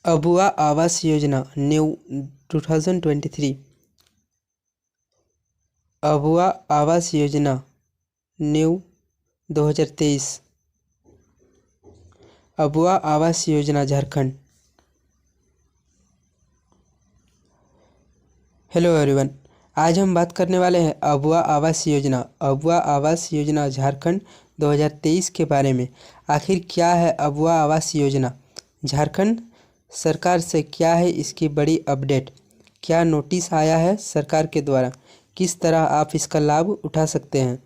Abua Awas Yojana new 2023। Abua Awas Yojana new 2023। Abua Awas Yojana Jharkhand. Hello everyone, आज हम बात करने वाले हैं अबुआ आवास योजना। अबुआ आवास योजना झारखंड 2023 के बारे में। आखिर क्या है अबुआ आवास योजना? झारखंड सरकार से क्या है इसकी बड़ी अपडेट? क्या नोटिस आया है सरकार के द्वारा? किस तरह आप इसका लाभ उठा सकते हैं?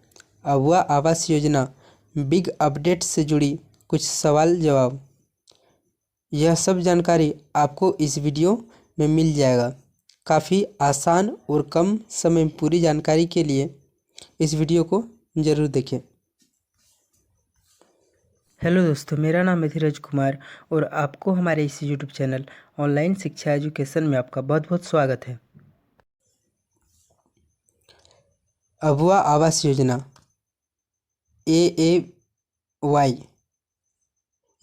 अबुआ आवास योजना बिग अपडेट से जुड़ी कुछ सवाल जवाब, यह सब जानकारी आपको इस वीडियो में मिल जाएगा। काफ़ी आसान और कम समय में पूरी जानकारी के लिए इस वीडियो को ज़रूर देखें। हेलो दोस्तों, मेरा नाम है धीरज कुमार और आपको हमारे इस यूट्यूब चैनल ऑनलाइन शिक्षा एजुकेशन में आपका बहुत बहुत स्वागत है। अबुआ आवास योजना AAY,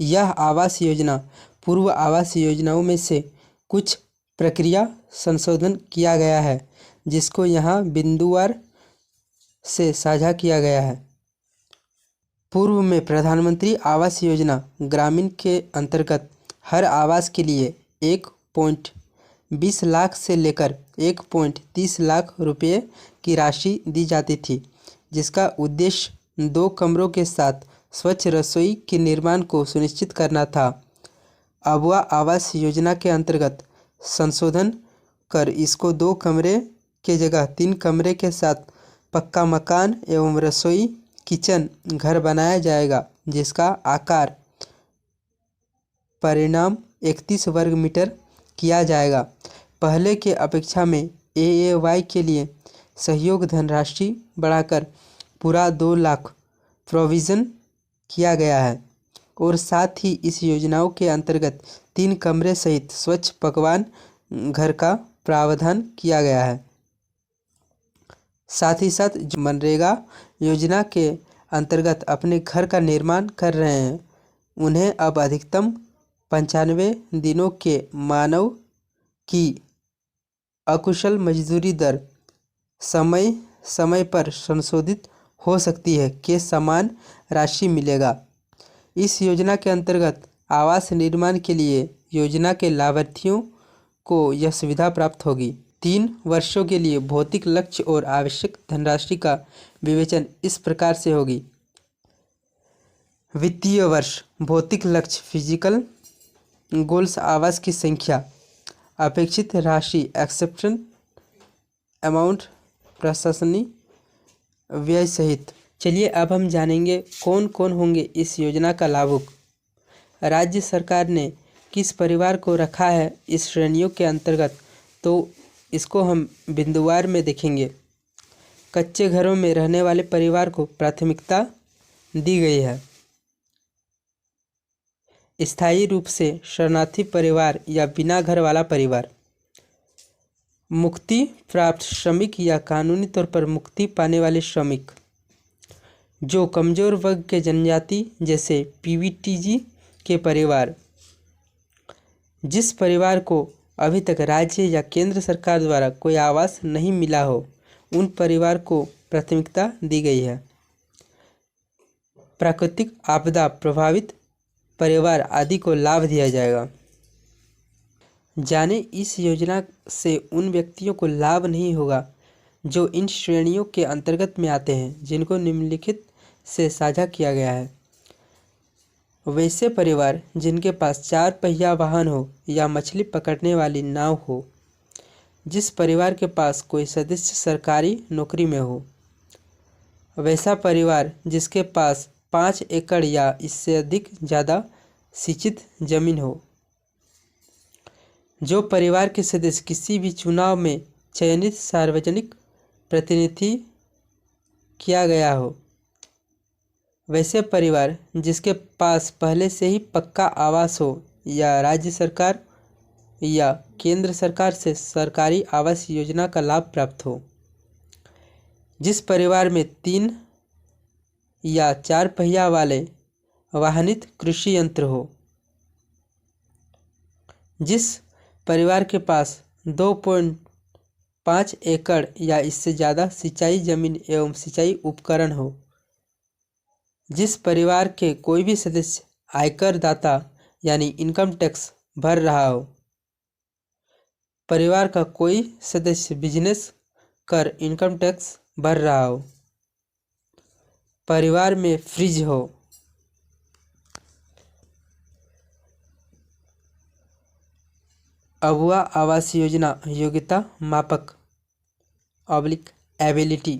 यह आवास योजना पूर्व आवास योजनाओं में से कुछ प्रक्रिया संशोधन किया गया है, जिसको यहाँ बिंदुवार से साझा किया गया है। पूर्व में प्रधानमंत्री आवास योजना ग्रामीण के अंतर्गत हर आवास के लिए 1.20 लाख से लेकर 1.30 लाख रुपये की राशि दी जाती थी, जिसका उद्देश्य 2 कमरों के साथ स्वच्छ रसोई के निर्माण को सुनिश्चित करना था। अबुआ आवास योजना के अंतर्गत संशोधन कर इसको 2 कमरे के जगह 3 कमरे के साथ पक्का मकान एवं रसोई किचन घर बनाया जाएगा, जिसका आकार परिणाम 31 वर्ग मीटर किया जाएगा। पहले के अपेक्षा में AAY के लिए सहयोग धनराशि बढ़ाकर पूरा 2 लाख प्रोविज़न किया गया है और साथ ही इस योजनाओं के अंतर्गत 3 कमरे सहित स्वच्छ पकवान घर का प्रावधान किया गया है। साथ ही साथ जो मनरेगा योजना के अंतर्गत अपने घर का निर्माण कर रहे हैं, उन्हें अब अधिकतम 95 दिनों के मानव की अकुशल मजदूरी दर समय समय पर संशोधित हो सकती है के समान राशि मिलेगा। इस योजना के अंतर्गत आवास निर्माण के लिए योजना के लाभार्थियों को यह सुविधा प्राप्त होगी। 3 वर्षों के लिए भौतिक लक्ष्य और आवश्यक धनराशि का विवेचन इस प्रकार से होगी। वित्तीय वर्ष भौतिक लक्ष्य फिजिकल गोल्स आवास की संख्या, अपेक्षित राशि एक्सेप्शन अमाउंट, प्रशासनिक व्यय सहित। चलिए अब हम जानेंगे कौन कौन होंगे इस योजना का लाभुक। राज्य सरकार ने किस परिवार को रखा है इस श्रेणियों के अंतर्गत, तो इसको हम बिंदुवार में देखेंगे। कच्चे घरों में रहने वाले परिवार को प्राथमिकता दी गई है। स्थायी रूप से शरणार्थी परिवार या बिना घर वाला परिवार, मुक्ति प्राप्त श्रमिक या कानूनी तौर पर मुक्ति पाने वाले श्रमिक, जो कमजोर वर्ग के जनजाति जैसे PVTG के परिवार, जिस परिवार को अभी तक राज्य या केंद्र सरकार द्वारा कोई आवास नहीं मिला हो, उन परिवार को प्राथमिकता दी गई है। प्राकृतिक आपदा प्रभावित परिवार आदि को लाभ दिया जाएगा। जाने इस योजना से उन व्यक्तियों को लाभ नहीं होगा जो इन श्रेणियों के अंतर्गत में आते हैं, जिनको निम्नलिखित से साझा किया गया है। वैसे परिवार जिनके पास 4 पहिया वाहन हो या मछली पकड़ने वाली नाव हो, जिस परिवार के पास कोई सदस्य सरकारी नौकरी में हो, वैसा परिवार जिसके पास 5 एकड़ या इससे अधिक ज़्यादा सिंचित जमीन हो, जो परिवार के सदस्य किसी भी चुनाव में चयनित सार्वजनिक प्रतिनिधि किया गया हो, वैसे परिवार जिसके पास पहले से ही पक्का आवास हो या राज्य सरकार या केंद्र सरकार से सरकारी आवास योजना का लाभ प्राप्त हो, जिस परिवार में 3 या 4 पहिया वाले वाहनित कृषि यंत्र हो, जिस परिवार के पास 2.5 एकड़ या इससे ज़्यादा सिंचाई जमीन एवं सिंचाई उपकरण हो। जिस परिवार के कोई भी सदस्य आयकर दाता यानी इनकम टैक्स भर रहा हो। परिवार का कोई सदस्य बिजनेस कर इनकम टैक्स भर रहा हो। परिवार में फ्रिज हो। अबुआ आवास योजना योग्यता मापक एबिलिटी।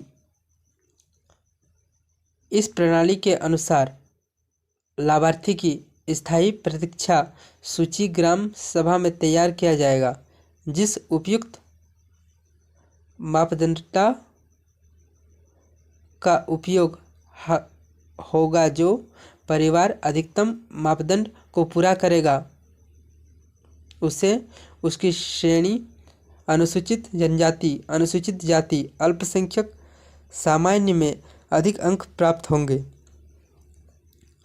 इस प्रणाली के अनुसार लाभार्थी की स्थायी प्रतीक्षा सूची ग्राम सभा में तैयार किया जाएगा, जिस उपयुक्त मापदंडता का उपयोग होगा। जो परिवार अधिकतम मापदंड को पूरा करेगा उसे उसकी श्रेणी अनुसूचित जनजाति, अनुसूचित जाति, अल्पसंख्यक, सामान्य में अधिक अंक प्राप्त होंगे।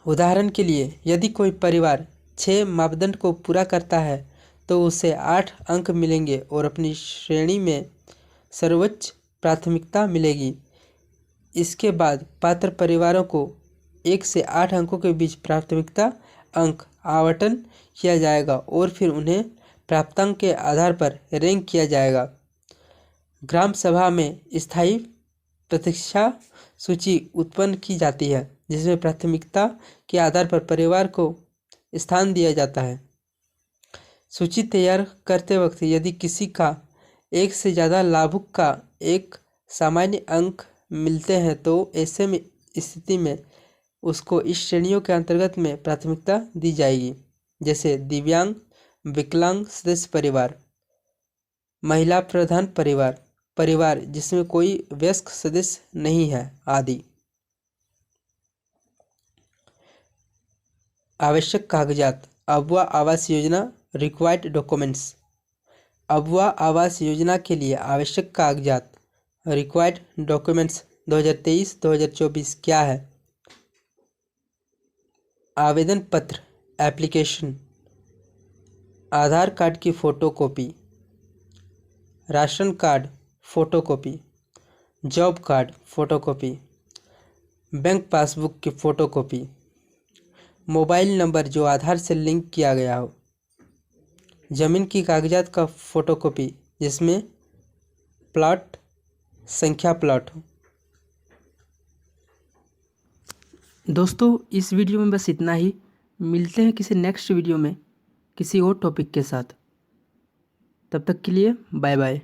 उदाहरण के लिए यदि कोई परिवार 6 मापदंड को पूरा करता है तो उसे 8 अंक मिलेंगे और अपनी श्रेणी में सर्वोच्च प्राथमिकता मिलेगी। इसके बाद पात्र परिवारों को 1 से 8 अंकों के बीच प्राथमिकता अंक आवंटन किया जाएगा और फिर उन्हें प्राप्तांक के आधार पर रैंक किया जाएगा। ग्राम सभा में स्थायी प्रतीक्षा सूची उत्पन्न की जाती है, जिसमें प्राथमिकता के आधार पर परिवार को स्थान दिया जाता है। सूची तैयार करते वक्त यदि किसी का एक से ज़्यादा लाभुक का एक सामान्य अंक मिलते हैं तो ऐसे में स्थिति में उसको इस श्रेणियों के अंतर्गत में प्राथमिकता दी जाएगी, जैसे दिव्यांग, विकलांग सदस्य परिवार, महिला प्रधान परिवार, परिवार जिसमें कोई वयस्क सदस्य नहीं है आदि। आवश्यक कागजात। Abua Awas Yojana required documents. अबुआ आवास योजना के लिए आवश्यक कागजात रिक्वायर्ड डॉक्यूमेंट्स 2023-2024 क्या है? आवेदन पत्र एप्लीकेशन, आधार कार्ड की photocopy, ration card photocopy, job card photocopy, bank passbook की फ़ोटोकॉपी, मोबाइल नंबर जो आधार से लिंक किया गया हो, ज़मीन की कागजात का फ़ोटोकॉपी जिसमें प्लॉट संख्या प्लॉट हो। दोस्तों इस वीडियो में बस इतना ही। मिलते हैं किसी नेक्स्ट वीडियो में किसी और टॉपिक के साथ। तब तक के लिए बाय बाय।